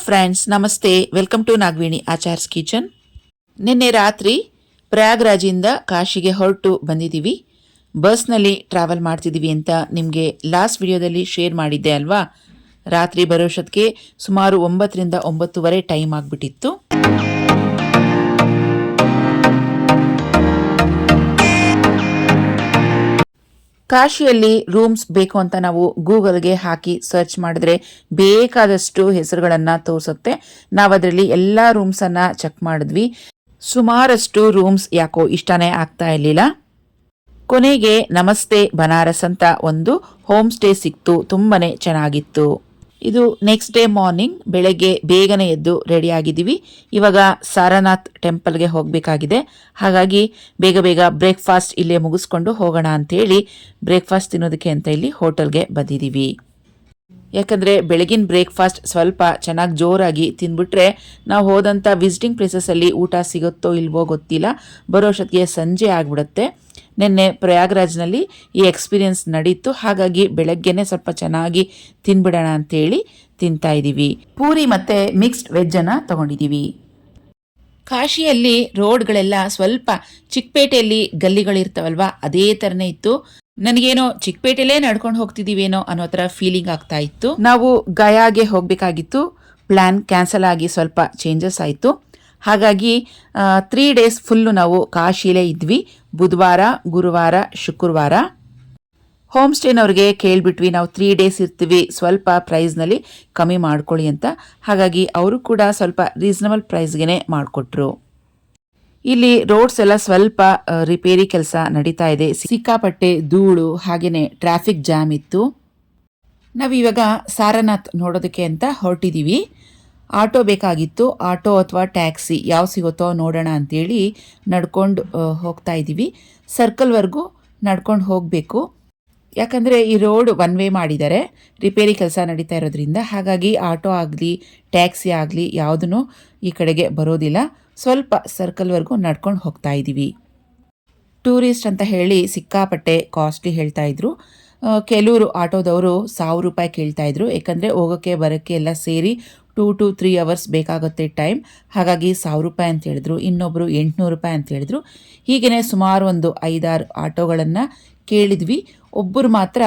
Friends, ನಮಸ್ತೆ. Welcome to Nagaveni Achar's kitchen. ನಿನ್ನೆ ರಾತ್ರಿ ಪ್ರಯಾಗ್ರಾಜಿಂದ ಕಾಶಿಗೆ ಹೊರಟು ಬಂದಿದ್ದೀವಿ. ಬಸ್ನಲ್ಲಿ ಟ್ರಾವೆಲ್ ಮಾಡ್ತಿದ್ದೀವಿ ಅಂತ ನಿಮಗೆ ಲಾಸ್ಟ್ ವಿಡಿಯೋದಲ್ಲಿ ಶೇರ್ ಮಾಡಿದ್ದೆ ಅಲ್ವಾ. ರಾತ್ರಿ ಬರೋಷ್ಟೊತ್ತಿಗೆ ಸುಮಾರು 9ರಿಂದ 9:30 ಟೈಮ್ ಆಗಿಬಿಟ್ಟಿತ್ತು. ಕಾಶಿಯಲ್ಲಿ ರೂಮ್ಸ್ ಬೇಕು ಅಂತ ನಾವು ಗೂಗಲ್ಗೆ ಹಾಕಿ ಸರ್ಚ್ ಮಾಡಿದ್ರೆ ಬೇಕಾದಷ್ಟು ಹೆಸರುಗಳನ್ನು ತೋರಿಸುತ್ತೆ. ನಾವು ಅದರಲ್ಲಿ ಎಲ್ಲ ರೂಮ್ಸನ್ನು ಚೆಕ್ ಮಾಡಿದ್ವಿ. ಸುಮಾರಷ್ಟು ರೂಮ್ಸ್ ಯಾಕೋ ಇಷ್ಟನೇ ಆಗ್ತಾ ಇರಲಿಲ್ಲ. ಕೊನೆಗೆ ನಮಸ್ತೆ ಬನಾರಸ್ ಅಂತ ಒಂದು ಹೋಮ್ ಸ್ಟೇ ಸಿಕ್ತು. ತುಂಬಾನೇ ಚೆನ್ನಾಗಿತ್ತು. ಇದು ನೆಕ್ಸ್ಟ್ ಡೇ ಮಾರ್ನಿಂಗ್ ಬೆಳಗ್ಗೆ ಬೇಗನೆ ಎದ್ದು ರೆಡಿ ಆಗಿದ್ದೀವಿ. ಇವಾಗ ಸಾರನಾಥ್ ಟೆಂಪಲ್ಗೆ ಹೋಗಬೇಕಾಗಿದೆ. ಹಾಗಾಗಿ ಬೇಗ ಬೇಗ ಬ್ರೇಕ್ಫಾಸ್ಟ್ ಇಲ್ಲೇ ಮುಗಿಸ್ಕೊಂಡು ಹೋಗೋಣ ಅಂತೇಳಿ ಬ್ರೇಕ್ಫಾಸ್ಟ್ ತಿನ್ನೋದಕ್ಕೆ ಅಂತ ಇಲ್ಲಿ ಹೋಟೆಲ್ಗೆ ಬಂದಿದ್ದೀವಿ. ಯಾಕಂದರೆ ಬೆಳಗಿನ ಬ್ರೇಕ್ಫಾಸ್ಟ್ ಸ್ವಲ್ಪ ಚೆನ್ನಾಗಿ ಜೋರಾಗಿ ತಿಂದ್ಬಿಟ್ರೆ ನಾವು ಹೋದಂಥ ವಿಸಿಟಿಂಗ್ ಪ್ಲೇಸಸಲ್ಲಿ ಊಟ ಸಿಗುತ್ತೋ ಇಲ್ವೋ ಗೊತ್ತಿಲ್ಲ, ಬರೋಷ್ಟೊತ್ತಿಗೆ ಸಂಜೆ ಆಗಿಬಿಡುತ್ತೆ. ನಿನ್ನೆ ಪ್ರಯಾಗ್ರಾಜ್ನಲ್ಲಿ ಈ ಎಕ್ಸ್ಪೀರಿಯನ್ಸ್ ನಡೀತು. ಹಾಗಾಗಿ ಬೆಳಗ್ಗೆನೆ ಸ್ವಲ್ಪ ಚೆನ್ನಾಗಿ ತಿನ್ಬಿಡೋಣ ಅಂತೇಳಿ ತಿಂತಾ ಇದ್ದೀವಿ. ಪೂರಿ ಮತ್ತು ಮಿಕ್ಸ್ಡ್ ವೆಜ್ಜನ್ನು ತಗೊಂಡಿದ್ದೀವಿ. ಕಾಶಿಯಲ್ಲಿ ರೋಡ್ಗಳೆಲ್ಲ ಸ್ವಲ್ಪ ಚಿಕ್ಕಪೇಟೆಯಲ್ಲಿ ಗಲ್ಲಿಗಳಿರ್ತಾವಲ್ವ, ಅದೇ ಥರನೇ ಇತ್ತು. ನನಗೇನೋ ಚಿಕ್ಕಪೇಟೆಲೇ ನಡ್ಕೊಂಡು ಹೋಗ್ತಿದ್ದೀವೇನೋ ಅನ್ನೋ ಥರ ಫೀಲಿಂಗ್ ಆಗ್ತಾ ಇತ್ತು. ನಾವು ಗಯಾಗೆ ಹೋಗಬೇಕಾಗಿತ್ತು. ಪ್ಲ್ಯಾನ್ ಕ್ಯಾನ್ಸಲ್ ಆಗಿ ಸ್ವಲ್ಪ ಚೇಂಜಸ್ ಆಯಿತು. ಹಾಗಾಗಿ 3 ಡೇಸ್ ಫುಲ್ಲು ನಾವು ಕಾಶಿಲೇ ಇದ್ವಿ. ಬುಧವಾರ, ಗುರುವಾರ, ಶುಕ್ರವಾರ. ಹೋಮ್ ಸ್ಟೇನವ್ರಿಗೆ ಕೇಳಿಬಿಟ್ವಿ, ನಾವು 3 ಡೇಸ್ ಇರ್ತೀವಿ, ಸ್ವಲ್ಪ ಪ್ರೈಸ್ನಲ್ಲಿ ಕಮ್ಮಿ ಮಾಡ್ಕೊಳ್ಳಿ ಅಂತ. ಹಾಗಾಗಿ ಅವರು ಕೂಡ ಸ್ವಲ್ಪ ರೀಸನಬಲ್ ಪ್ರೈಸ್ಗೆ ಮಾಡಿಕೊಟ್ರು. ಇಲ್ಲಿ ರೋಡ್ಸ್ ಎಲ್ಲ ಸ್ವಲ್ಪ ರಿಪೇರಿ ಕೆಲಸ ನಡೀತಾ ಇದೆ. ಸಿಕ್ಕಾಪಟ್ಟೆ ಧೂಳು, ಹಾಗೆಯೇ ಟ್ರಾಫಿಕ್ ಜಾಮ್ ಇತ್ತು. ನಾವಿವಾಗ ಸಾರನಾಥ್ ನೋಡೋದಕ್ಕೆ ಅಂತ ಹೊರಟಿದ್ದೀವಿ. ಆಟೋ ಬೇಕಾಗಿತ್ತು. ಆಟೋ ಅಥವಾ ಟ್ಯಾಕ್ಸಿ ಯಾವ ಸಿಗುತ್ತೋ ನೋಡೋಣ ಅಂತೇಳಿ ನಡ್ಕೊಂಡು ಹೋಗ್ತಾ ಇದ್ದೀವಿ. ಸರ್ಕಲ್ವರೆಗೂ ನಡ್ಕೊಂಡು ಹೋಗಬೇಕು. ಯಾಕಂದರೆ ಈ ರೋಡ್ ಒನ್ ವೇ ಮಾಡಿದ್ದಾರೆ, ರಿಪೇರಿ ಕೆಲಸ ನಡೀತಾ ಇರೋದ್ರಿಂದ. ಹಾಗಾಗಿ ಆಟೋ ಆಗಲಿ ಟ್ಯಾಕ್ಸಿ ಆಗಲಿ ಯಾವುದೂ ಈ ಕಡೆಗೆ ಬರೋದಿಲ್ಲ. ಸ್ವಲ್ಪ ಸರ್ಕಲ್ವರೆಗೂ ನಡ್ಕೊಂಡು ಹೋಗ್ತಾ ಇದ್ದೀವಿ. ಟೂರಿಸ್ಟ್ ಅಂತ ಹೇಳಿ ಸಿಕ್ಕಾಪಟ್ಟೆ ಕಾಸ್ಟ್ಲಿ ಹೇಳ್ತಾ ಇದ್ರು. ಕೆಲವರು ಆಟೋದವರು 1000 ರೂಪಾಯಿ ಕೇಳ್ತಾ ಇದ್ರು. ಯಾಕಂದರೆ ಹೋಗೋಕ್ಕೆ ಬರೋಕ್ಕೆ ಎಲ್ಲ ಸೇರಿ 2 to 3 ಅವರ್ಸ್ ಬೇಕಾಗುತ್ತೆ ಟೈಮ್. ಹಾಗಾಗಿ 1000 ರೂಪಾಯಿ ಅಂತ ಹೇಳಿದ್ರು. ಇನ್ನೊಬ್ಬರು 800 ರೂಪಾಯಿ ಅಂತ ಹೇಳಿದ್ರು. ಹೀಗೇ ಸುಮಾರು ಒಂದು 5-6 ಆಟೋಗಳನ್ನು ಕೇಳಿದ್ವಿ. ಒಬ್ಬರು ಮಾತ್ರ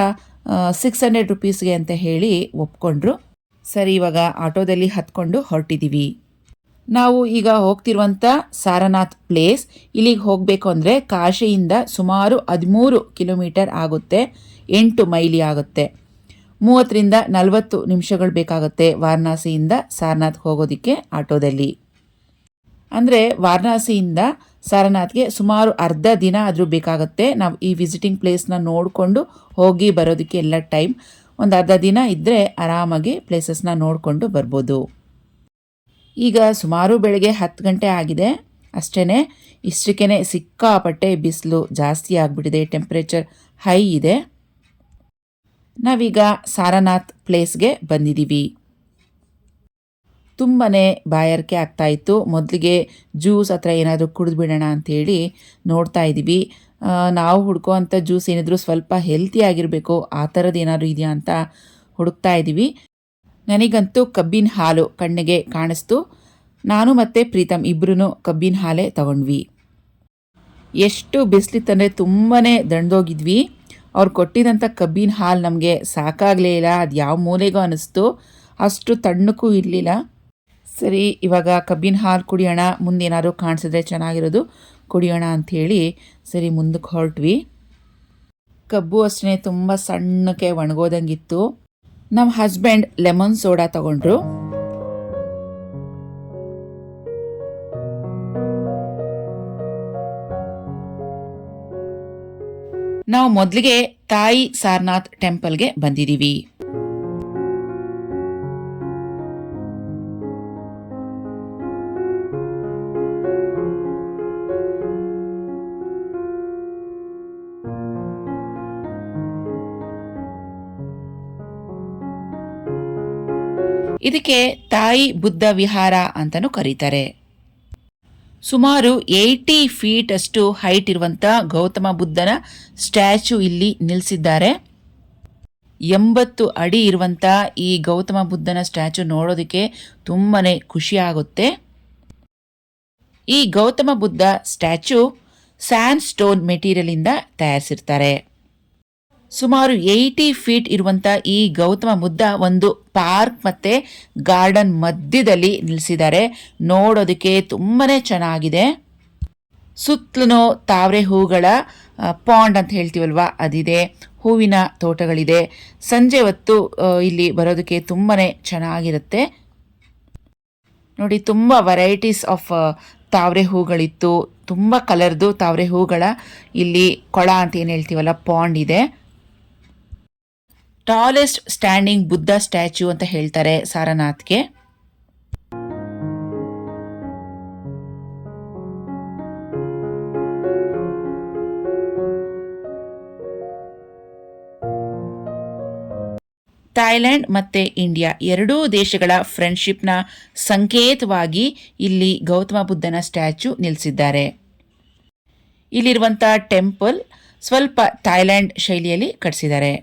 600 ರುಪೀಸ್ಗೆ ಅಂತ ಹೇಳಿ ಒಪ್ಕೊಂಡ್ರು. ಸರಿ, ಇವಾಗ ಆಟೋದಲ್ಲಿ ಹತ್ಕೊಂಡು ಹೊರಟಿದ್ದೀವಿ. ನಾವು ಈಗ ಹೋಗ್ತಿರುವಂಥ ಸಾರನಾಥ್ ಪ್ಲೇಸ್, ಇಲ್ಲಿಗೆ ಹೋಗಬೇಕು ಅಂದರೆ ಕಾಶಿಯಿಂದ ಸುಮಾರು 13 ಕಿಲೋಮೀಟರ್ ಆಗುತ್ತೆ. 8 ಮೈಲಿ ಆಗುತ್ತೆ. 30ರಿಂದ 40 ನಿಮಿಷಗಳು ಬೇಕಾಗುತ್ತೆ ವಾರಣಾಸಿಯಿಂದ ಸಾರನಾಥ್ ಹೋಗೋದಕ್ಕೆ ಆಟೋದಲ್ಲಿ. ಅಂದರೆ ವಾರಣಾಸಿಯಿಂದ ಸಾರನಾಥ್ಗೆ ಸುಮಾರು ಅರ್ಧ ದಿನ ಆದರೂ ಬೇಕಾಗುತ್ತೆ. ನಾವು ಈ ವಿಸಿಟಿಂಗ್ ಪ್ಲೇಸ್ನ ನೋಡಿಕೊಂಡು ಹೋಗಿ ಬರೋದಕ್ಕೆ ಎಲ್ಲ ಟೈಮ್. ಒಂದು ಅರ್ಧ ದಿನ ಇದ್ದರೆ ಆರಾಮಾಗಿ ಪ್ಲೇಸಸ್ನ ನೋಡಿಕೊಂಡು ಬರ್ಬೋದು. ಈಗ ಸುಮಾರು ಬೆಳಗ್ಗೆ 10 ಗಂಟೆ ಆಗಿದೆ ಅಷ್ಟೇ. ಇಷ್ಟಕ್ಕೇ ಸಿಕ್ಕಾಪಟ್ಟೆ ಬಿಸಿಲು ಜಾಸ್ತಿ ಆಗಿಬಿಟ್ಟಿದೆ. ಟೆಂಪ್ರೇಚರ್ ಹೈ ಇದೆ. ನಾವೀಗ ಸಾರನಾಥ್ ಪ್ಲೇಸ್ಗೆ ಬಂದಿದ್ದೀವಿ. ತುಂಬಾ ಬಾಯಾರಿಕೆ ಆಗ್ತಾಯಿತ್ತು. ಮೊದಲಿಗೆ ಜ್ಯೂಸ್ ಹತ್ರ ಏನಾದರೂ ಕುಡಿದ್ಬಿಡೋಣ ಅಂಥೇಳಿ ನೋಡ್ತಾ ಇದ್ದೀವಿ. ನಾವು ಹುಡ್ಕೋ ಅಂಥ ಜ್ಯೂಸ್ ಏನಿದ್ರು ಸ್ವಲ್ಪ ಹೆಲ್ತಿ ಆಗಿರಬೇಕು, ಆ ಥರದ್ದು ಏನಾದರೂ ಇದೆಯಾ ಅಂತ ಹುಡುಕ್ತಾ ಇದ್ದೀವಿ. ನನಗಂತೂ ಕಬ್ಬಿನ ಹಾಲು ಕಣ್ಣಿಗೆ ಕಾಣಿಸ್ತು. ನಾನು ಮತ್ತು ಪ್ರೀತಮ್ ಇಬ್ಬರೂ ಕಬ್ಬಿನ ಹಾಲೇ ತಗೊಂಡ್ವಿ. ಎಷ್ಟು ಬಿಸಿಲಿತ್ತಂದರೆ ತುಂಬಾ ದಣ್ದೋಗಿದ್ವಿ. ಅವ್ರು ಕೊಟ್ಟಿದ್ದಂಥ ಕಬ್ಬಿನ ಹಾಲು ನಮಗೆ ಸಾಕಾಗಲೇ ಇಲ್ಲ. ಅದು ಯಾವ ಮೂಲೆಗೋ ಅನ್ನಿಸ್ತು, ಅಷ್ಟು ತಣ್ಣಕ್ಕೂ ಇರಲಿಲ್ಲ. ಸರಿ, ಇವಾಗ ಕಬ್ಬಿನ ಹಾಲು ಕುಡಿಯೋಣ, ಮುಂದೇನಾದ್ರು ಕಾಣಿಸಿದ್ರೆ ಚೆನ್ನಾಗಿರೋದು ಕುಡಿಯೋಣ ಅಂಥೇಳಿ ಸರಿ ಮುಂದಕ್ಕೆ ಹೊರಟ್ವಿ. ಕಬ್ಬು ಅಷ್ಟೇ ತುಂಬ ಸಣ್ಣಕ್ಕೆ ಒಣಗೋದಂಗಿತ್ತು. ನಮ್ಮ ಹಸ್ಬೆಂಡ್ ಲೆಮನ್ ಸೋಡಾ ತಗೊಂಡ್ರು. ನಾವು ಮೊದಲಿಗೆ ತಾಯಿ ಸಾರನಾಥ್ ಟೆಂಪಲ್ಗೆ ಬಂದಿದ್ದೀವಿ. ಇದಕ್ಕೆ ತಾಯಿ ಬುದ್ಧ ವಿಹಾರ ಅಂತಲೂ ಕರೀತಾರೆ. ಸುಮಾರು 80 ಫೀಟ್ ಅಷ್ಟು ಹೈಟ್ ಇರುವಂಥ ಗೌತಮ ಬುದ್ಧನ ಸ್ಟ್ಯಾಚ್ಯೂ ಇಲ್ಲಿ ನಿಲ್ಲಿಸಿದ್ದಾರೆ. 80 ಅಡಿ ಇರುವಂಥ ಈ ಗೌತಮ ಬುದ್ಧನ ಸ್ಟ್ಯಾಚು ನೋಡೋದಕ್ಕೆ ತುಂಬಾ ಖುಷಿ ಆಗುತ್ತೆ. ಈ Gautama Buddha statue sand stone ಮೆಟೀರಿಯಲಿಂದ ತಯಾರಿಸಿರ್ತಾರೆ. ಸುಮಾರು 80 ಫೀಟ್ ಇರುವಂಥ ಈ ಗೌತಮ ಬುದ್ಧ ಒಂದು ಪಾರ್ಕ್ ಮತ್ತು ಗಾರ್ಡನ್ ಮಧ್ಯದಲ್ಲಿ ನಿಲ್ಲಿಸಿದ್ದಾರೆ. ನೋಡೋದಕ್ಕೆ ತುಂಬಾ ಚೆನ್ನಾಗಿದೆ. ಸುತ್ತಲೂ ತಾವರೆ ಹೂಗಳ ಪಾಂಡ್ ಅಂತ ಹೇಳ್ತೀವಲ್ವ ಅದಿದೆ, ಹೂವಿನ ತೋಟಗಳಿದೆ. ಸಂಜೆ ಹೊತ್ತು ಇಲ್ಲಿ ಬರೋದಕ್ಕೆ ತುಂಬಾ ಚೆನ್ನಾಗಿರುತ್ತೆ. ನೋಡಿ, ತುಂಬ ವೆರೈಟೀಸ್ ಆಫ್ ತಾವರೆ ಹೂಗಳಿತ್ತು. ತುಂಬ ಕಲರ್ದು ತಾವರೆ ಹೂಗಳ ಇಲ್ಲಿ ಕೊಳ ಅಂತ ಏನು ಹೇಳ್ತೀವಲ್ಲ ಪಾಂಡ್ ಇದೆ. ಟಾಲೆಸ್ಟ್ ಸ್ಟ್ಯಾಂಡಿಂಗ್ ಬುದ್ಧ ಸ್ಟ್ಯಾಚ್ಯೂ ಅಂತ ಹೇಳ್ತಾರೆ ಸಾರನಾಥ್ಗೆ. ಥಾಯ್ಲೆಂಡ್ ಮತ್ತು ಇಂಡಿಯಾ ಎರಡೂ ದೇಶಗಳ ಫ್ರೆಂಡ್ಶಿಪ್ನ ಸಂಕೇತವಾಗಿ ಇಲ್ಲಿ ಗೌತಮ ಬುದ್ಧನ ಸ್ಟ್ಯಾಚ್ಯೂ ನಿಲ್ಲಿಸಿದ್ದಾರೆ. ಇಲ್ಲಿರುವಂಥ ಟೆಂಪಲ್ ಸ್ವಲ್ಪ ಥಾಯ್ಲೆಂಡ್ ಶೈಲಿಯಲ್ಲಿ ಕಟ್ಟಿಸಿದ್ದಾರೆ.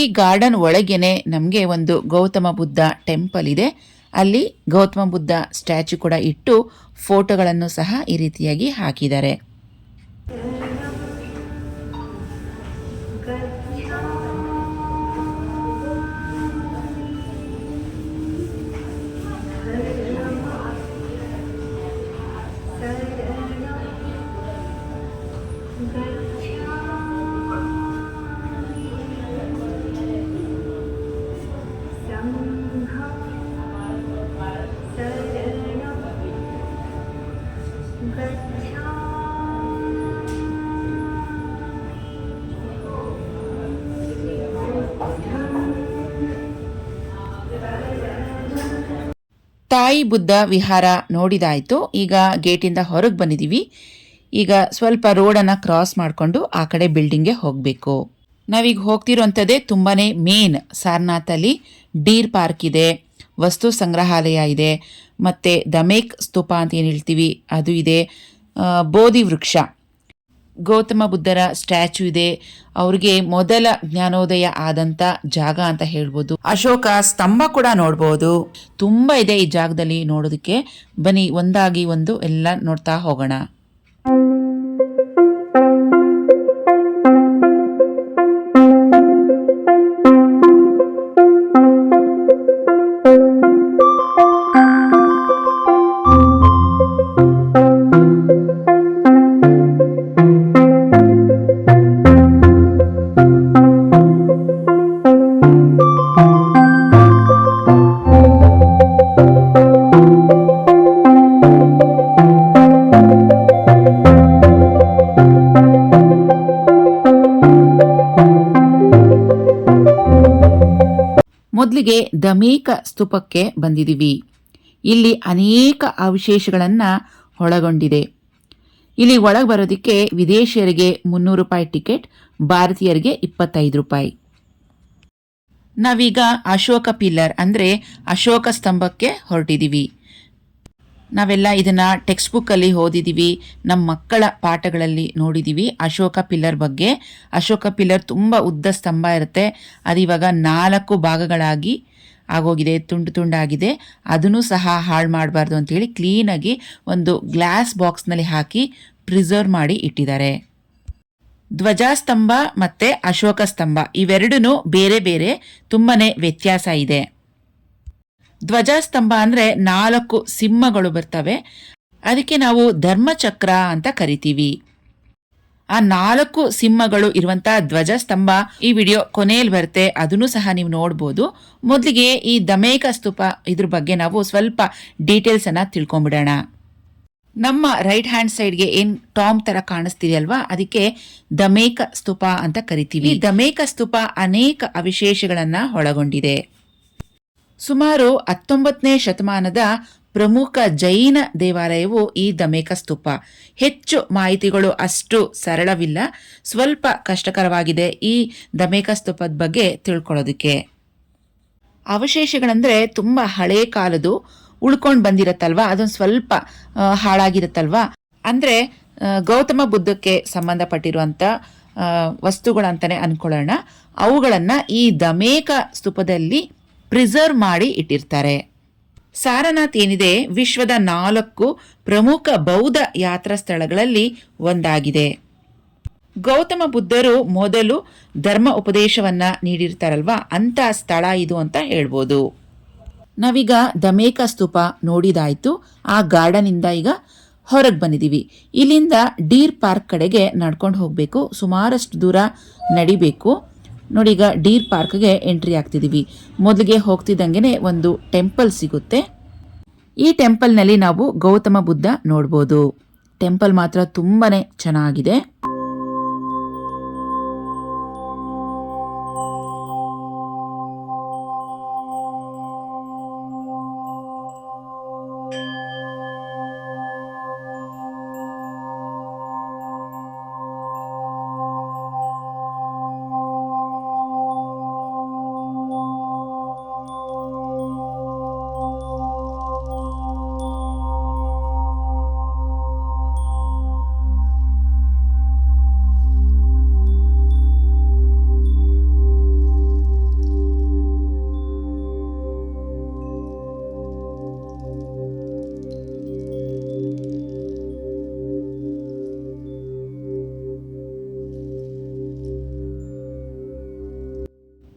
ಈ ಗಾರ್ಡನ್ ಒಳಗೇನೆ ನಮಗೆ ಒಂದು ಗೌತಮ ಬುದ್ಧ ಟೆಂಪಲ್ ಇದೆ. ಅಲ್ಲಿ ಗೌತಮ ಬುದ್ಧ ಸ್ಟ್ಯಾಚ್ಯೂ ಕೂಡ ಇಟ್ಟು ಫೋಟೋಗಳನ್ನು ಸಹ ಈ ರೀತಿಯಾಗಿ ಹಾಕಿದ್ದಾರೆ. ತಾಯಿ ಬುದ್ಧ ವಿಹಾರ ನೋಡಿದಾಯಿತು. ಈಗ ಗೇಟಿಂದ ಹೊರಗೆ ಬಂದಿದ್ದೀವಿ. ಈಗ ಸ್ವಲ್ಪ ರೋಡನ್ನು ಕ್ರಾಸ್ ಮಾಡಿಕೊಂಡು ಆ ಕಡೆ ಬಿಲ್ಡಿಂಗ್ಗೆ ಹೋಗಬೇಕು. ನಾವೀಗ ಹೋಗ್ತಿರೋಂಥದ್ದೇ ತುಂಬಾ ಮೇನ್ ಸಾರನಾಥಲ್ಲಿ. ಡೀರ್ ಪಾರ್ಕ್ ಇದೆ, ವಸ್ತು ಸಂಗ್ರಹಾಲಯ ಇದೆ, ಮತ್ತು ದಮೇಕ್ ಸ್ತೂಪ ಅಂತ ಏನು ಹೇಳ್ತೀವಿ ಅದು ಇದೆ, ಬೋಧಿ ವೃಕ್ಷ, ಗೌತಮ ಬುದ್ಧರ ಸ್ಟ್ಯಾಚ್ಯೂ ಇದೆ. ಅವ್ರಿಗೆ ಮೊದಲ ಜ್ಞಾನೋದಯ ಆದಂಥ ಜಾಗ ಅಂತ ಹೇಳ್ಬೋದು. ಅಶೋಕ ಸ್ತಂಭ ಕೂಡ ನೋಡ್ಬೋದು. ತುಂಬ ಇದೆ ಈ ಜಾಗದಲ್ಲಿ ನೋಡೋದಕ್ಕೆ. ಬನ್ನಿ ಒಂದಾಗಿ ಒಂದು ಎಲ್ಲ ನೋಡ್ತಾ ಹೋಗೋಣ. ಮೊದಲಿಗೆ ದಮೇಕ ಸ್ತೂಪಕ್ಕೆ ಬಂದಿದ್ದೀವಿ. ಇಲ್ಲಿ ಅನೇಕ ಅವಶೇಷಗಳನ್ನು ಒಳಗೊಂಡಿದೆ. ಇಲ್ಲಿ ಒಳಗೆ ಬರೋದಕ್ಕೆ ವಿದೇಶಿಯರಿಗೆ 300 ರೂಪಾಯಿ ಟಿಕೆಟ್, ಭಾರತೀಯರಿಗೆ 25 ರೂಪಾಯಿ. ನಾವೀಗ ಅಶೋಕ ಪಿಲ್ಲರ್ ಅಂದರೆ ಅಶೋಕ ಸ್ತಂಭಕ್ಕೆ ಹೊರಟಿದ್ದೀವಿ. ನಾವೆಲ್ಲ ಇದನ್ನು ಟೆಕ್ಸ್ಟ್ ಬುಕ್ಕಲ್ಲಿ ಓದಿದ್ದೀವಿ, ನಮ್ಮ ಮಕ್ಕಳ ಪಾಠಗಳಲ್ಲಿ ನೋಡಿದ್ದೀವಿ ಅಶೋಕ ಪಿಲ್ಲರ್ ಬಗ್ಗೆ. ಅಶೋಕ ಪಿಲ್ಲರ್ ತುಂಬ ಉದ್ದ ಸ್ತಂಭ ಇರುತ್ತೆ. ಅದು ಇವಾಗ 4 ಭಾಗಗಳಾಗಿ ಆಗೋಗಿದೆ, ತುಂಡು ತುಂಡಾಗಿದೆ. ಅದನ್ನು ಸಹ ಹಾಳು ಮಾಡಬಾರ್ದು ಅಂತೇಳಿ ಕ್ಲೀನಾಗಿ ಒಂದು ಗ್ಲಾಸ್ ಬಾಕ್ಸ್ನಲ್ಲಿ ಹಾಕಿ ಪ್ರಿಸರ್ವ್ ಮಾಡಿ ಇಟ್ಟಿದ್ದಾರೆ. ಧ್ವಜಾಸ್ತಂಭ ಮತ್ತು ಅಶೋಕ ಸ್ತಂಭ ಇವೆರಡೂ ಬೇರೆ ಬೇರೆ, ತುಂಬಾ ವ್ಯತ್ಯಾಸ ಇದೆ. ಧ್ವಜಾಸ್ತಂಭ ಅಂದರೆ 4 ಸಿಂಹಗಳು ಬರ್ತವೆ, ಅದಕ್ಕೆ ನಾವು ಧರ್ಮಚಕ್ರ ಅಂತ ಕರಿತೀವಿ. ಆ 4 ಸಿಂಹಗಳು ಇರುವಂಥ ಧ್ವಜಸ್ತಂಭ ಈ ವಿಡಿಯೋ ಕೊನೆಯಲ್ಲಿ ಬರುತ್ತೆ, ಅದನ್ನು ಸಹ ನೀವು ನೋಡ್ಬೋದು. ಮೊದಲಿಗೆ ಈ ದಮೇಕ ಸ್ತೂಪ ಇದ್ರ ಬಗ್ಗೆ ನಾವು ಸ್ವಲ್ಪ ಡೀಟೇಲ್ಸನ್ನು ತಿಳ್ಕೊಂಬಿಡೋಣ. ನಮ್ಮ ರೈಟ್ ಹ್ಯಾಂಡ್ ಸೈಡ್ಗೆ ಏನು ಟಾಮ್ ಥರ ಕಾಣಿಸ್ತಿದೆಯಲ್ವಾ, ಅದಕ್ಕೆ ದಮೇಕ ಸ್ತೂಪ ಅಂತ ಕರಿತೀವಿ. ಈ ದಮೇಕ ಸ್ತೂಪ ಅನೇಕ ಅವಶೇಷಗಳನ್ನು ಒಳಗೊಂಡಿದೆ. ಸುಮಾರು 19ನೇ ಶತಮಾನದ ಪ್ರಮುಖ ಜೈನ ದೇವಾಲಯವು ಈ ಧಮೇಕ ಸ್ತೂಪ. ಹೆಚ್ಚು ಮಾಹಿತಿಗಳು ಅಷ್ಟು ಸರಳವಿಲ್ಲ, ಸ್ವಲ್ಪ ಕಷ್ಟಕರವಾಗಿದೆ ಈ ಧಮೇಕ ಸ್ತೂಪದ ಬಗ್ಗೆ ತಿಳ್ಕೊಳ್ಳೋದಕ್ಕೆ. ಅವಶೇಷಗಳಂದರೆ ತುಂಬ ಹಳೇ ಕಾಲದು ಉಳ್ಕೊಂಡು ಬಂದಿರತ್ತಲ್ವ, ಅದೊಂದು ಸ್ವಲ್ಪ ಹಾಳಾಗಿರುತ್ತಲ್ವ. ಅಂದರೆ ಗೌತಮ ಬುದ್ಧಕ್ಕೆ ಸಂಬಂಧಪಟ್ಟಿರುವಂಥ ವಸ್ತುಗಳಂತಲೇ ಅಂದ್ಕೊಳ್ಳೋಣ. ಅವುಗಳನ್ನು ಈ ಧಮೇಕ ಸ್ತೂಪದಲ್ಲಿ ಪ್ರಿಸರ್ವ್ ಮಾಡಿ ಇಟ್ಟಿರ್ತಾರೆ. ಸಾರನಾಥ್ ಏನಿದೆ ವಿಶ್ವದ 4 ಪ್ರಮುಖ ಬೌದ್ಧ ಯಾತ್ರಾ ಸ್ಥಳಗಳಲ್ಲಿ ಒಂದಾಗಿದೆ. ಗೌತಮ ಬುದ್ಧರು ಮೊದಲು ಧರ್ಮ ಉಪದೇಶವನ್ನ ನೀಡಿರ್ತಾರಲ್ವಾ, ಅಂತ ಸ್ಥಳ ಇದು ಅಂತ ಹೇಳ್ಬೋದು. ನಾವೀಗ ಧಮೇಕ ಸ್ತೂಪ ನೋಡಿದಾಯ್ತು. ಆ ಗಾರ್ಡನಿಂದ ಈಗ ಹೊರಗೆ ಬಂದಿದ್ದೀವಿ. ಇಲ್ಲಿಂದ ಡೀರ್ ಪಾರ್ಕ್ ಕಡೆಗೆ ನಡ್ಕೊಂಡು ಹೋಗಬೇಕು. ಸುಮಾರಷ್ಟು ದೂರ ನಡಿಬೇಕು. ನೋಡಿ, ಈಗ ಡೀರ್ ಪಾರ್ಕ್ಗೆ ಎಂಟ್ರಿ ಆಗ್ತಿದ್ದೀವಿ. ಮೊದಲಿಗೆ ಹೋಗ್ತಿದ್ದಂಗೆ ಒಂದು ಟೆಂಪಲ್ ಸಿಗುತ್ತೆ. ಈ ಟೆಂಪಲ್ನಲ್ಲಿ ನಾವು ಗೌತಮ ಬುದ್ಧ ನೋಡ್ಬೋದು. ಟೆಂಪಲ್ ಮಾತ್ರ ತುಂಬಾನೇ ಚೆನ್ನಾಗಿದೆ.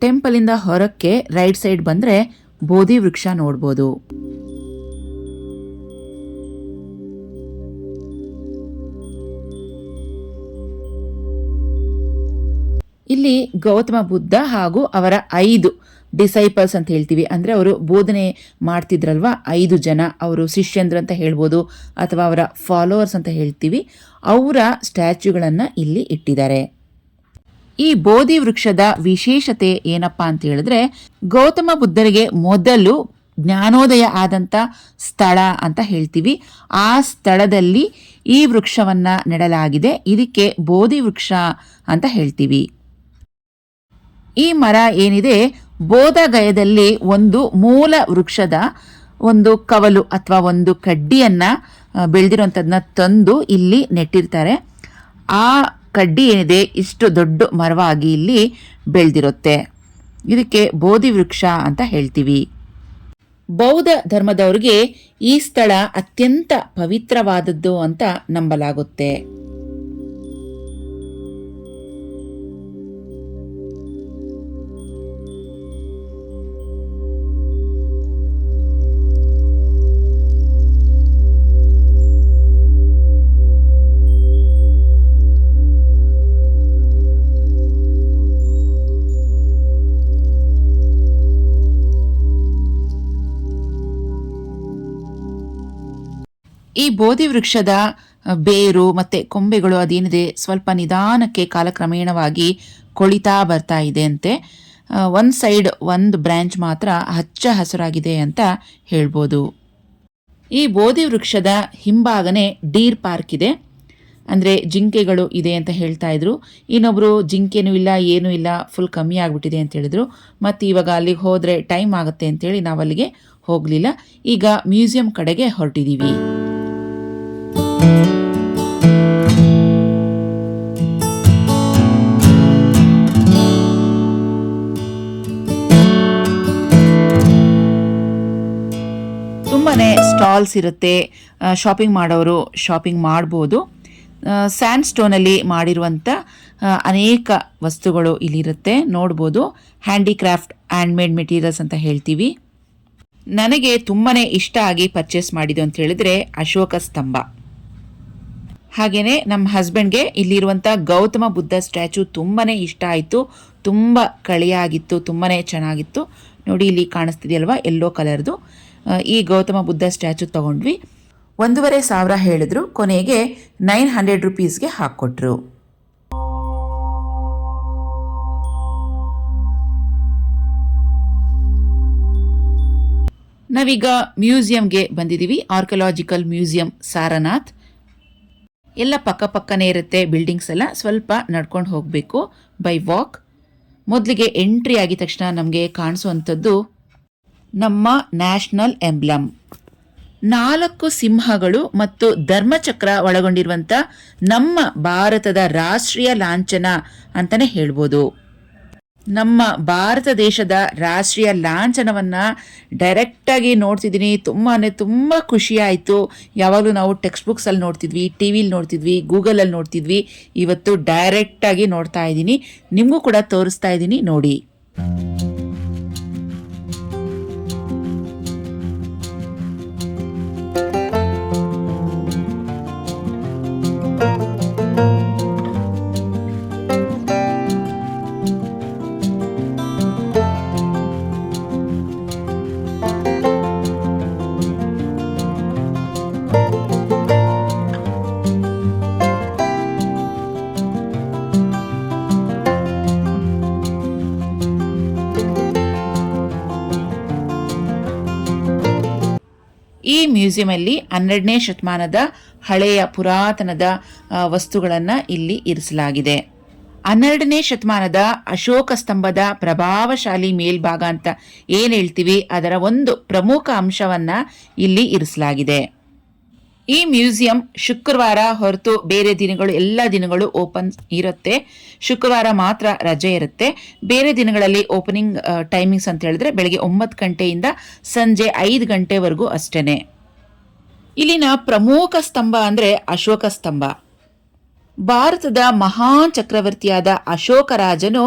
ಟೆಂಪಲಿಂದ ಹೊರಕ್ಕೆ ರೈಟ್ ಸೈಡ್ ಬಂದರೆ ಬೋಧಿ ವೃಕ್ಷ ನೋಡ್ಬೋದು. ಇಲ್ಲಿ ಗೌತಮ ಬುದ್ಧ ಹಾಗೂ ಅವರ 5 ಡಿಸೈಪಲ್ಸ್ ಅಂತ ಹೇಳ್ತೀವಿ. ಅಂದರೆ ಅವರು ಬೋಧನೆ ಮಾಡ್ತಿದ್ರಲ್ವ, 5 ಜನ ಅವರು ಶಿಷ್ಯಂದ್ರು ಅಂತ ಹೇಳ್ಬೋದು, ಅಥವಾ ಅವರ ಫಾಲೋವರ್ಸ್ ಅಂತ ಹೇಳ್ತೀವಿ. ಅವರ ಸ್ಟ್ಯಾಚ್ಯೂಗಳನ್ನು ಇಲ್ಲಿ ಇಟ್ಟಿದ್ದಾರೆ. ಈ ಬೋಧಿ ವೃಕ್ಷದ ವಿಶೇಷತೆ ಏನಪ್ಪಾ ಅಂತ ಹೇಳಿದ್ರೆ, ಗೌತಮ ಬುದ್ಧರಿಗೆ ಮೊದಲು ಜ್ಞಾನೋದಯ ಆದಂಥ ಸ್ಥಳ ಅಂತ ಹೇಳ್ತೀವಿ. ಆ ಸ್ಥಳದಲ್ಲಿ ಈ ವೃಕ್ಷವನ್ನ ನೆಡಲಾಗಿದೆ. ಇದಕ್ಕೆ ಬೋಧಿ ವೃಕ್ಷ ಅಂತ ಹೇಳ್ತೀವಿ. ಈ ಮರ ಏನಿದೆ, ಬೋಧಗಯದಲ್ಲಿ ಒಂದು ಮೂಲ ವೃಕ್ಷದ ಒಂದು ಕವಲು ಅಥವಾ ಒಂದು ಕಡ್ಡಿಯನ್ನ ಬೆಳೆದಿರುವಂಥದ್ದನ್ನ ತಂದು ಇಲ್ಲಿ ನೆಟ್ಟಿರ್ತಾರೆ. ಆ ಕಡ್ಡಿ ಏನಿದೆ ಇಷ್ಟು ದೊಡ್ಡ ಮರವಾಗಿ ಇಲ್ಲಿ ಬೆಳೆದಿರುತ್ತೆ. ಇದಕ್ಕೆ ಬೋಧಿ ವೃಕ್ಷ ಅಂತ ಹೇಳ್ತೀವಿ. ಬೌದ್ಧ ಧರ್ಮದವರಿಗೆ ಈ ಸ್ಥಳ ಅತ್ಯಂತ ಪವಿತ್ರವಾದದ್ದು ಅಂತ ನಂಬಲಾಗುತ್ತೆ. ಈ ಬೋಧಿ ವೃಕ್ಷದ ಬೇರು ಮತ್ತು ಕೊಂಬೆಗಳು ಅದೇನಿದೆ ಸ್ವಲ್ಪ ನಿಧಾನಕ್ಕೆ ಕಾಲಕ್ರಮೇಣವಾಗಿ ಕೊಳಿತಾ ಬರ್ತಾ ಇದೆ ಅಂತೆ. ಒಂದು ಸೈಡ್ ಒಂದು ಬ್ರ್ಯಾಂಚ್ ಮಾತ್ರ ಹಚ್ಚ ಹಸಿರಾಗಿದೆ ಅಂತ ಹೇಳ್ಬೋದು. ಈ ಬೋಧಿ ವೃಕ್ಷದ ಹಿಂಭಾಗನೇ ಡೀರ್ ಪಾರ್ಕ್ ಇದೆ. ಅಂದರೆ ಜಿಂಕೆಗಳು ಇದೆ ಅಂತ ಹೇಳ್ತಾ ಇದ್ರು. ಇನ್ನೊಬ್ಬರು ಜಿಂಕೆನೂ ಇಲ್ಲ, ಏನೂ ಇಲ್ಲ, ಫುಲ್ ಕಮ್ಮಿ ಆಗಿಬಿಟ್ಟಿದೆ ಅಂತ ಹೇಳಿದ್ರು. ಮತ್ತು ಇವಾಗ ಅಲ್ಲಿಗೆ ಹೋದರೆ ಟೈಮ್ ಆಗುತ್ತೆ ಅಂತೇಳಿ ನಾವು ಅಲ್ಲಿಗೆ ಹೋಗಲಿಲ್ಲ. ಈಗ ಮ್ಯೂಸಿಯಂ ಕಡೆಗೆ ಹೊರಟಿದ್ದೀವಿ. ತುಂಬಾನೇ ಸ್ಟಾಲ್ಸ್ ಇರುತ್ತೆ. ಶಾಪಿಂಗ್ ಮಾಡೋರು ಶಾಪಿಂಗ್ ಮಾಡ್ಬೋದು. ಸ್ಯಾಂಡ್ ಸ್ಟೋನಲ್ಲಿ ಮಾಡಿರುವಂಥ ಅನೇಕ ವಸ್ತುಗಳು ಇಲ್ಲಿರುತ್ತೆ, ನೋಡ್ಬೋದು. ಹ್ಯಾಂಡಿಕ್ರಾಫ್ಟ್, ಹ್ಯಾಂಡ್ಮೇಡ್ ಮೆಟೀರಿಯಲ್ಸ್ ಅಂತ ಹೇಳ್ತೀವಿ. ನನಗೆ ತುಂಬಾ ಇಷ್ಟ ಆಗಿ ಪರ್ಚೇಸ್ ಮಾಡಿದ್ದು ಅಂತ ಹೇಳಿದ್ರೆ ಅಶೋಕ ಸ್ತಂಭ. ಹಾಗೆಯೇ ನಮ್ಮ ಹಸ್ಬೆಂಡ್ಗೆ ಇಲ್ಲಿರುವಂಥ ಗೌತಮ ಬುದ್ಧ ಸ್ಟ್ಯಾಚು ತುಂಬಾ ಇಷ್ಟ ಆಯಿತು. ತುಂಬ ಕಳಿಯಾಗಿತ್ತು, ತುಂಬಾ ಚೆನ್ನಾಗಿತ್ತು. ನೋಡಿ, ಇಲ್ಲಿ ಕಾಣಿಸ್ತಿದೆಯಲ್ವಾ ಯೆಲ್ಲೋ ಕಲರ್ದು. ಈ ಗೌತಮ ಬುದ್ಧ ಸ್ಟ್ಯಾಚು ತೊಗೊಂಡ್ವಿ. 1,500 ಹೇಳಿದ್ರು, ಕೊನೆಗೆ 900 ರುಪೀಸ್ಗೆ ಹಾಕ್ಕೊಟ್ರು. ನಾವೀಗ ಮ್ಯೂಸಿಯಂಗೆ ಬಂದಿದ್ದೀವಿ, ಆರ್ಕಿಯಾಲಜಿಕಲ್ ಮ್ಯೂಸಿಯಂ ಸಾರನಾಥ್. ಎಲ್ಲ ಪಕ್ಕನೇ ಇರುತ್ತೆ ಬಿಲ್ಡಿಂಗ್ಸ್ ಎಲ್ಲ, ಸ್ವಲ್ಪ ನಡ್ಕೊಂಡು ಹೋಗಬೇಕು ಬೈ ವಾಕ್. ಮೊದಲಿಗೆ ಎಂಟ್ರಿ ಆಗಿದ ತಕ್ಷಣ ನಮಗೆ ಕಾಣಿಸುವಂಥದ್ದು ನಮ್ಮ ನ್ಯಾಷನಲ್ ಎಂಬ್ಲಮ್, 4 ಸಿಂಹಗಳು ಮತ್ತು ಧರ್ಮಚಕ್ರ ಒಳಗೊಂಡಿರುವಂಥ ನಮ್ಮ ಭಾರತದ ರಾಷ್ಟ್ರೀಯ ಲಾಂಛನ ಅಂತಲೇ ಹೇಳ್ಬೋದು. ನಮ್ಮ ಭಾರತ ದೇಶದ ರಾಷ್ಟ್ರೀಯ ಲಾಂಛನವನ್ನು ಡೈರೆಕ್ಟಾಗಿ ನೋಡ್ತಿದ್ದೀನಿ. ತುಂಬ ಖುಷಿಯಾಯಿತು. ಯಾವಾಗಲೂ ನಾವು ಟೆಕ್ಸ್ಟ್ ಬುಕ್ಸಲ್ಲಿ ನೋಡ್ತಿದ್ವಿ, ಟಿ ವಿಲಿ ನೋಡ್ತಿದ್ವಿ, ಗೂಗಲಲ್ಲಿ ನೋಡ್ತಿದ್ವಿ. ಇವತ್ತು ಡೈರೆಕ್ಟಾಗಿ ನೋಡ್ತಾ ಇದ್ದೀನಿ, ನಿಮಗೂ ಕೂಡ ತೋರಿಸ್ತಾ ಇದ್ದೀನಿ ನೋಡಿ. ಈ ಮ್ಯೂಸಿಯಮಲ್ಲಿ 12ನೇ ಶತಮಾನದ ಹಳೆಯ ಪುರಾತನದ ವಸ್ತುಗಳನ್ನು ಇಲ್ಲಿ ಇರಿಸಲಾಗಿದೆ. 12ನೇ ಶತಮಾನದ ಅಶೋಕ ಸ್ತಂಭದ ಪ್ರಭಾವಶಾಲಿ ಮೇಲ್ಭಾಗ ಅಂತ ಏನು ಹೇಳ್ತೀವಿ, ಅದರ ಒಂದು ಪ್ರಮುಖ ಅಂಶವನ್ನು ಇಲ್ಲಿ ಇರಿಸಲಾಗಿದೆ. ಈ ಮ್ಯೂಸಿಯಂ ಶುಕ್ರವಾರ ಹೊರತು ಬೇರೆ ದಿನಗಳು ಎಲ್ಲ ದಿನಗಳು ಓಪನ್ ಇರುತ್ತೆ. ಶುಕ್ರವಾರ ಮಾತ್ರ ರಜೆ ಇರುತ್ತೆ. ಬೇರೆ ದಿನಗಳಲ್ಲಿ ಓಪನಿಂಗ್ ಟೈಮಿಂಗ್ಸ್ ಅಂತ ಹೇಳಿದ್ರೆ ಬೆಳಗ್ಗೆ 9 ಗಂಟೆಯಿಂದ ಸಂಜೆ 5 ಗಂಟೆವರೆಗೂ ಅಷ್ಟೇ. ಇಲ್ಲಿನ ಪ್ರಮುಖ ಸ್ತಂಭ ಅಂದರೆ ಅಶೋಕ ಸ್ತಂಭ. ಭಾರತದ ಮಹಾನ್ ಚಕ್ರವರ್ತಿಯಾದ ಅಶೋಕ ರಾಜನು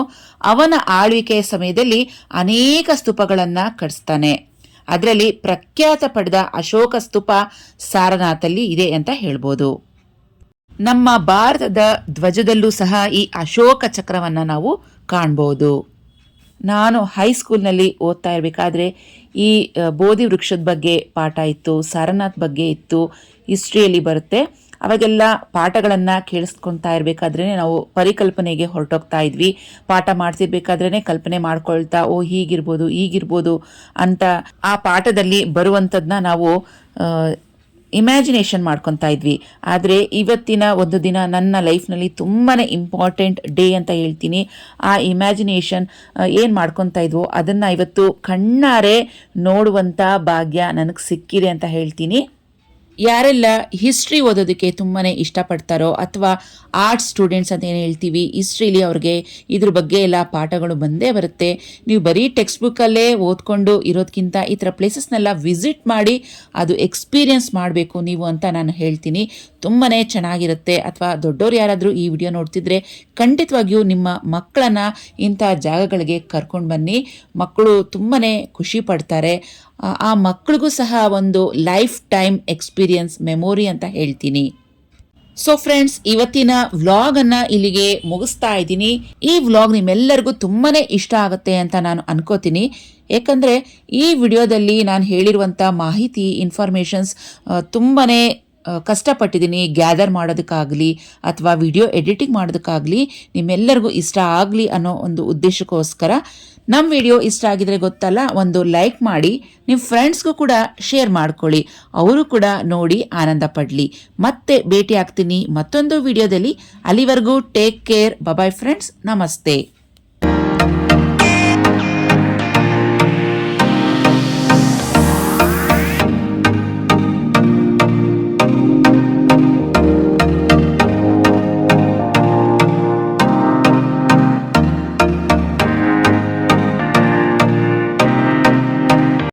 ಅವನ ಆಳ್ವಿಕೆಯ ಸಮಯದಲ್ಲಿ ಅನೇಕ ಸ್ತೂಪಗಳನ್ನು ಕಟ್ಟಿಸ್ತಾನೆ. ಅದರಲ್ಲಿ ಪ್ರಖ್ಯಾತ ಪಡೆದ ಅಶೋಕ ಸ್ತೂಪ ಸಾರನಾಥಲ್ಲಿ ಇದೆ ಅಂತ ಹೇಳ್ಬೋದು. ನಮ್ಮ ಭಾರತದ ಧ್ವಜದಲ್ಲೂ ಸಹ ಈ ಅಶೋಕ ಚಕ್ರವನ್ನು ನಾವು ಕಾಣ್ಬೋದು. ನಾನು ಹೈಸ್ಕೂಲ್ನಲ್ಲಿ ಓದ್ತಾ ಇರಬೇಕಾದ್ರೆ ಈ ಬೋಧಿ ವೃಕ್ಷದ ಬಗ್ಗೆ ಪಾಠ ಇತ್ತು, ಸಾರನಾಥ್ ಬಗ್ಗೆ ಇತ್ತು, ಹಿಸ್ಟ್ರಿಯಲ್ಲಿ ಬರುತ್ತೆ. ಅವಾಗೆಲ್ಲ ಪಾಠಗಳನ್ನು ಕೇಳಿಸ್ಕೊತಾ ಇರಬೇಕಾದ್ರೇ ನಾವು ಪರಿಕಲ್ಪನೆಗೆ ಹೊರಟೋಗ್ತಾ ಇದ್ವಿ. ಪಾಠ ಮಾಡ್ತಿರ್ಬೇಕಾದ್ರೇ ಕಲ್ಪನೆ ಮಾಡ್ಕೊಳ್ತಾ ಹೀಗಿರ್ಬೋದು ಈಗಿರ್ಬೋದು ಅಂತ ಆ ಪಾಠದಲ್ಲಿ ಬರುವಂಥದ್ದನ್ನ ನಾವು ಇಮ್ಯಾಜಿನೇಷನ್ ಮಾಡ್ಕೊತಾ ಇದ್ವಿ. ಆದರೆ ಇವತ್ತಿನ ಒಂದು ದಿನ ನನ್ನ ಲೈಫ್ನಲ್ಲಿ ತುಂಬಾ ಇಂಪಾರ್ಟೆಂಟ್ ಡೇ ಅಂತ ಹೇಳ್ತೀನಿ. ಆ ಇಮ್ಯಾಜಿನೇಷನ್ ಏನು ಮಾಡ್ಕೊತಾ ಇದ್ವೋ ಅದನ್ನು ಇವತ್ತು ಕಣ್ಣಾರೆ ನೋಡುವಂಥ ಭಾಗ್ಯ ನನಗೆ ಸಿಕ್ಕಿದೆ ಅಂತ ಹೇಳ್ತೀನಿ. ಯಾರೆಲ್ಲ ಹಿಸ್ಟ್ರಿ ಓದೋದಕ್ಕೆ ತುಂಬಾ ಇಷ್ಟಪಡ್ತಾರೋ ಅಥವಾ ಆರ್ಟ್ಸ್ ಸ್ಟೂಡೆಂಟ್ಸ್ ಅಂತ ಏನು ಹೇಳ್ತೀವಿ, ಹಿಸ್ಟ್ರಿಲಿ ಅವ್ರಿಗೆ ಇದ್ರ ಬಗ್ಗೆ ಎಲ್ಲ ಪಾಠಗಳು ಬಂದೇ ಬರುತ್ತೆ. ನೀವು ಬರೀ ಟೆಕ್ಸ್ಟ್ ಬುಕ್ಕಲ್ಲೇ ಓದ್ಕೊಂಡು ಇರೋದಕ್ಕಿಂತ ಈ ಥರ ಪ್ಲೇಸಸ್ನೆಲ್ಲ ವಿಸಿಟ್ ಮಾಡಿ ಅದು ಎಕ್ಸ್ಪೀರಿಯನ್ಸ್ ಮಾಡಬೇಕು ನೀವು ಅಂತ ನಾನು ಹೇಳ್ತೀನಿ. ತುಂಬಾ ಚೆನ್ನಾಗಿರುತ್ತೆ. ಅಥವಾ ದೊಡ್ಡವ್ರು ಯಾರಾದರೂ ಈ ವಿಡಿಯೋ ನೋಡ್ತಿದ್ರೆ ಖಂಡಿತವಾಗಿಯೂ ನಿಮ್ಮ ಮಕ್ಕಳನ್ನು ಇಂಥ ಜಾಗಗಳಿಗೆ ಕರ್ಕೊಂಡು ಬನ್ನಿ. ಮಕ್ಕಳು ತುಂಬಾ ಖುಷಿ ಪಡ್ತಾರೆ. ಆ ಮಕ್ಕಳಿಗೂ ಸಹ ಒಂದು ಲೈಫ್ ಟೈಮ್ ಎಕ್ಸ್ಪೀರಿಯನ್ಸ್ ಮೆಮೊರಿ ಅಂತ ಹೇಳ್ತೀನಿ. ಸೊ ಫ್ರೆಂಡ್ಸ್, ಇವತ್ತಿನ ವ್ಲಾಗನ್ನು ಇಲ್ಲಿಗೆ ಮುಗಿಸ್ತಾ ಇದ್ದೀನಿ. ಈ ವ್ಲಾಗ್ ನಿಮ್ಮೆಲ್ಲರಿಗೂ ತುಂಬಾ ಇಷ್ಟ ಆಗುತ್ತೆ ಅಂತ ನಾನು ಅನ್ಕೋತೀನಿ. ಏಕೆಂದರೆ ಈ ವಿಡಿಯೋದಲ್ಲಿ ನಾನು ಹೇಳಿರುವಂಥ ಮಾಹಿತಿ ಇನ್ಫಾರ್ಮೇಷನ್ಸ್ ತುಂಬಾ ಕಷ್ಟಪಟ್ಟಿದ್ದೀನಿ ಗ್ಯಾದರ್ ಮಾಡೋದಕ್ಕಾಗಲಿ ಅಥವಾ ವಿಡಿಯೋ ಎಡಿಟಿಂಗ್ ಮಾಡೋದಕ್ಕಾಗಲಿ ನಿಮ್ಮೆಲ್ಲರಿಗೂ ಇಷ್ಟ ಆಗಲಿ ಅನ್ನೋ ಒಂದು ಉದ್ದೇಶಕ್ಕೋಸ್ಕರ. ನಮ್ಮ ವಿಡಿಯೋ ಇಷ್ಟ ಆಗಿದ್ರೆ ಗೊತ್ತಲ್ಲ, ಒಂದು ಲೈಕ್ ಮಾಡಿ ನಿಮ್ಮ ಫ್ರೆಂಡ್ಸ್ಗೂ ಕೂಡ ಶೇರ್ ಮಾಡ್ಕೊಳ್ಳಿ, ಅವರು ಕೂಡ ನೋಡಿ ಆನಂದ ಪಡಲಿ. ಮತ್ತೆ ಭೇಟಿ ಆಗ್ತೀನಿ ಮತ್ತೊಂದು ವಿಡಿಯೋದಲ್ಲಿ. ಅಲ್ಲಿವರೆಗೂ ಟೇಕ್ ಕೇರ್. ಬಾಯ್ ಫ್ರೆಂಡ್ಸ್, ನಮಸ್ತೆ.